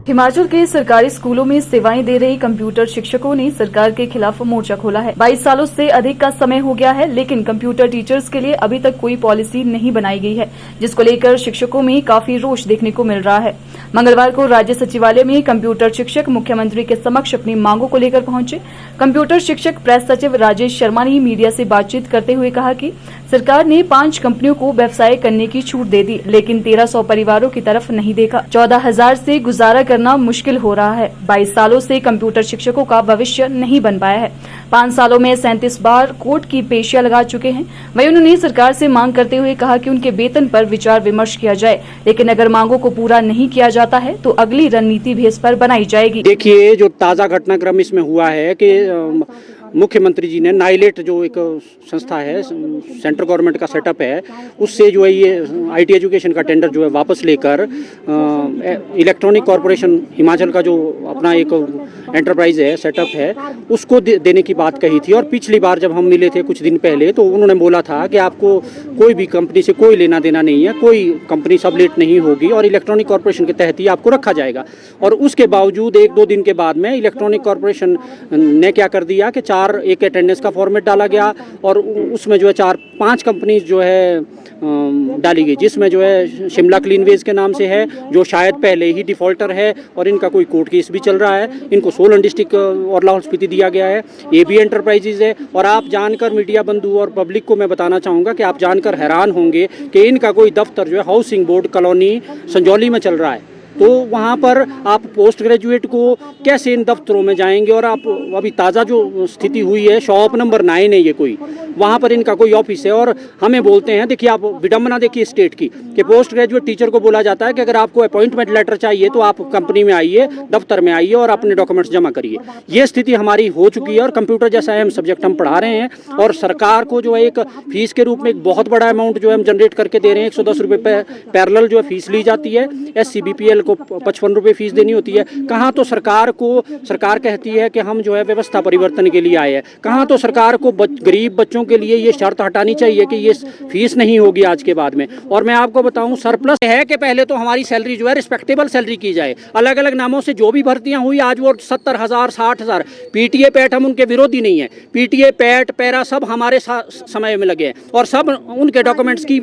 हिमाचल के सरकारी स्कूलों में सेवाएं दे रही कंप्यूटर शिक्षकों ने सरकार के खिलाफ मोर्चा खोला है। 22 सालों से अधिक का समय हो गया है, लेकिन कंप्यूटर टीचर्स के लिए अभी तक कोई पॉलिसी नहीं बनाई गई है, जिसको लेकर शिक्षकों में काफी रोष देखने को मिल रहा है। मंगलवार को राज्य सचिवालय में कंप्यूटर शिक्षक मुख्यमंत्री के समक्ष अपनी मांगों को लेकर पहुंचे। कंप्यूटर शिक्षक प्रेस सचिव राजेश शर्मा ने मीडिया से बातचीत करते हुए कहा कि सरकार ने 5 कंपनियों को व्यवसाय करने की छूट दे दी, लेकिन 1300 परिवारों की तरफ नहीं देखा। 14,000 से गुजारा करना मुश्किल हो रहा है। 22 सालों से कंप्यूटर शिक्षकों का भविष्य नहीं बन पाया है। 5 सालों में 37 बार कोर्ट की पेशियां लगा चुके हैं। वहीं उन्होंने सरकार से मांग करते हुए कहा कि उनके वेतन पर विचार विमर्श किया जाए, लेकिन अगर मांगों को पूरा नहीं किया जाता है तो अगली रणनीति भी इस पर बनाई जाएगी। देखिए, जो ताज़ा घटनाक्रम इसमें हुआ है कि मुख्यमंत्री जी ने नाइलेट जो एक संस्था है, सेंट्रल गवर्नमेंट का सेटअप है, उससे जो है ये आईटी एजुकेशन का टेंडर जो है वापस लेकर इलेक्ट्रॉनिक कॉरपोरेशन हिमाचल का जो अपना एक एंटरप्राइज है, सेटअप है, उसको देने की बात कही थी। और पिछली बार जब हम मिले थे कुछ दिन पहले, तो उन्होंने बोला था कि आपको कोई भी कंपनी से कोई लेना देना नहीं है, कोई कंपनी सबलेट नहीं होगी और इलेक्ट्रॉनिक कॉरपोरेशन के तहत ही आपको रखा जाएगा। और उसके बावजूद 1-2 दिन के बाद में इलेक्ट्रॉनिक कॉरपोरेशन ने क्या कर दिया कि एक अटेंडेंस का फॉर्मेट डाला गया और उसमें जो है 4-5 कंपनीज जो है डाली गई, जिसमें जो है शिमला क्लीनवेज के नाम से है, जो शायद पहले ही डिफॉल्टर है और इनका कोई कोर्ट केस भी चल रहा है। इनको सोलन डिस्ट्रिक्ट और लाहौल स्पीति दिया गया है। ये भी एंटरप्राइजेज है। और आप जानकर, मीडिया बंधु और पब्लिक को मैं बताना चाहूँगा कि आप जानकर हैरान होंगे कि इनका कोई दफ्तर जो है हाउसिंग बोर्ड कॉलोनी संजौली में चल रहा है। तो वहाँ पर आप पोस्ट ग्रेजुएट को कैसे इन दफ्तरों में जाएंगे? और आप अभी ताज़ा जो स्थिति हुई है, शॉप नंबर 9 है ये कोई, वहाँ पर इनका कोई ऑफिस है। और हमें बोलते हैं, देखिए आप विडम्बना देखिए स्टेट की, कि पोस्ट ग्रेजुएट टीचर को बोला जाता है कि अगर आपको अपॉइंटमेंट लेटर चाहिए तो आप कंपनी में आइए, दफ्तर में आइए और अपने डॉक्यूमेंट्स जमा करिए। ये स्थिति हमारी हो चुकी है। और कंप्यूटर जैसा अहम सब्जेक्ट हम पढ़ा रहे हैं और सरकार को जो है एक फीस के रूप में एक बहुत बड़ा अमाउंट जो है हम जनरेट करके दे रहे हैं। 110 रुपये पैरेलल जो है फीस ली जाती है। SCBPL को 55 रुपये फीस देनी होती है। कहाँ तो सरकार कहती है कि हम जो है व्यवस्था परिवर्तन के लिए आए हैं, कहाँ तो सरकार को गरीब बच्चों के लिए ये शर्त हटानी चाहिए कि ये फीस नहीं होगी आज के बाद में। और मैं आपको बताऊं, सरप्लस है कि पहले तो हमारी सैलरी जो है रिस्पेक्टेबल सैलरी की जाए। अलग अलग नामों से जो भी भर्तियां हुई, आज वो 70,000 60,000। PTA पैट हम उनके विरोधी नहीं है। PTA पैट पैरा सब हमारे समय में लगे हैं और सब उनके डॉक्यूमेंट्स की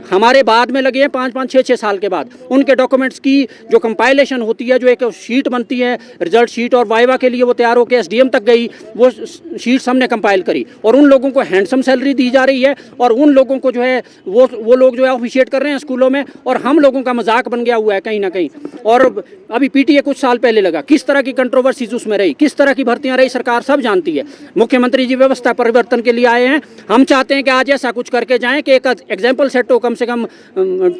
हमारे बाद में लगे हैं। 5-5 6-6 साल के बाद उनके डॉक्यूमेंट्स की जो कंपाइलेशन होती है, जो एक शीट बनती है रिजल्ट शीट, और वाइवा के लिए वो तैयार होकर SDM तक गई, वो शीट्स हमने कंपाइल करी और उन लोगों को हैंडसम सैलरी दी जा रही है। और उन लोगों को जो है वो लोग जो है ऑफिशिएट कर रहे हैं स्कूलों में, और हम लोगों का मजाक बन गया हुआ है कहीं ना कहीं। और अभी PTA कुछ साल पहले लगा, किस तरह की कंट्रोवर्सीज उसमें रही, किस तरह की भर्तियां रही, सरकार सब जानती है। मुख्यमंत्री जी व्यवस्था परिवर्तन के लिए आए हैं। हम चाहते हैं कि आज ऐसा कुछ करके जाएं कि एक एग्जाम्पल सेट हो कम से कम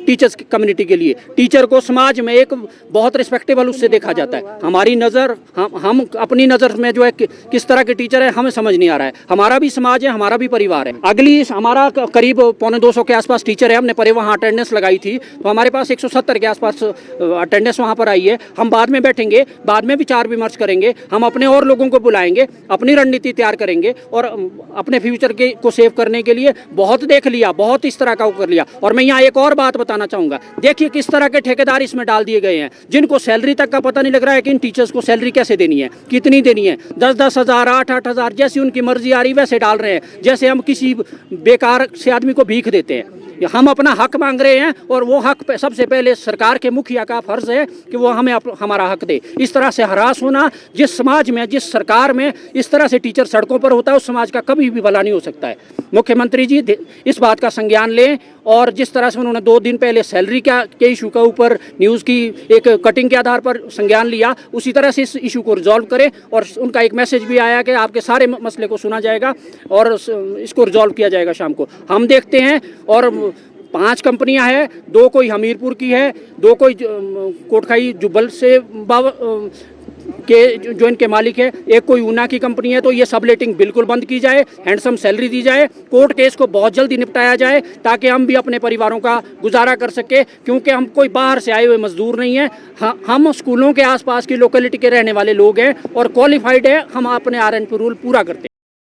टीचर्स कम्युनिटी के लिए। टीचर को समाज में एक बहुत रिस्पेक्टेबल उससे देखा जाता है। हमारी नज़र, हम अपनी नज़र में जो है किस तरह के टीचर है हमें समझ नहीं आ रहा है। हमारा भी समाज है, हमारा भी परिवार है। अगली हमारा करीब 250 के आसपास टीचर है। हमने परे वहाँ अटेंडेंस लगाई थी, तो हमारे पास 170 के आसपास अटेंडेंस वहाँ पर आई है। हम बाद में बैठेंगे, बाद में विचार विमर्श करेंगे। हम अपने और लोगों को बुलाएंगे, अपनी रणनीति तैयार करेंगे और अपने फ्यूचर को सेव करने के लिए बहुत देख लिया, बहुत इस तरह का कर लिया। और मैं यहाँ एक और बात बताना चाहूँगा, देखिए किस तरह के ठेकेदार इसमें डाल दिए गए हैं, जिनको सैलरी तक का पता नहीं लग रहा है कि इन टीचर्स को सैलरी कैसे देनी है, कितनी देनी है। 10-10 हज़ार 8-8 हज़ार जैसी उनकी मर्जी आ रही वैसे डाल रहे हैं, जैसे हम किसी बेकार से आदमी को भीख देते हैं। हम अपना हक मांग रहे हैं और वो हक सबसे पहले सरकार के मुखिया का फर्ज है कि वो हमें हमारा हक दे। इस तरह से हरास होना, जिस समाज में, जिस सरकार में इस तरह से टीचर सड़कों पर होता है, उस समाज का कभी भी भला नहीं हो सकता है। मुख्यमंत्री जी इस बात का संज्ञान लें और जिस तरह से उन्होंने 2 दिन पहले सैलरी के इशू के ऊपर न्यूज़ की एक कटिंग के आधार पर संज्ञान लिया, उसी तरह से इस इशू को रिजॉल्व करें। और उनका एक मैसेज भी आया कि आपके सारे मसले को सुना जाएगा और इसको रिजॉल्व किया जाएगा शाम को। हम देखते हैं। और 5 कंपनियां हैं, 2 कोई हमीरपुर की है, 2 कोई कोटखाई जुब्बल से के जो इनके मालिक है, एक कोई ऊना की कंपनी है। तो ये सबलेटिंग बिल्कुल बंद की जाए, हैंडसम सैलरी दी जाए, कोर्ट केस को बहुत जल्दी निपटाया जाए ताकि हम भी अपने परिवारों का गुजारा कर सके, क्योंकि हम कोई बाहर से आए हुए मजदूर नहीं हैं। हम स्कूलों के आसपास की लोकेलिटी के रहने वाले लोग हैं और क्वालिफाइड है। हम अपने RNP रूल पूरा करते हैं।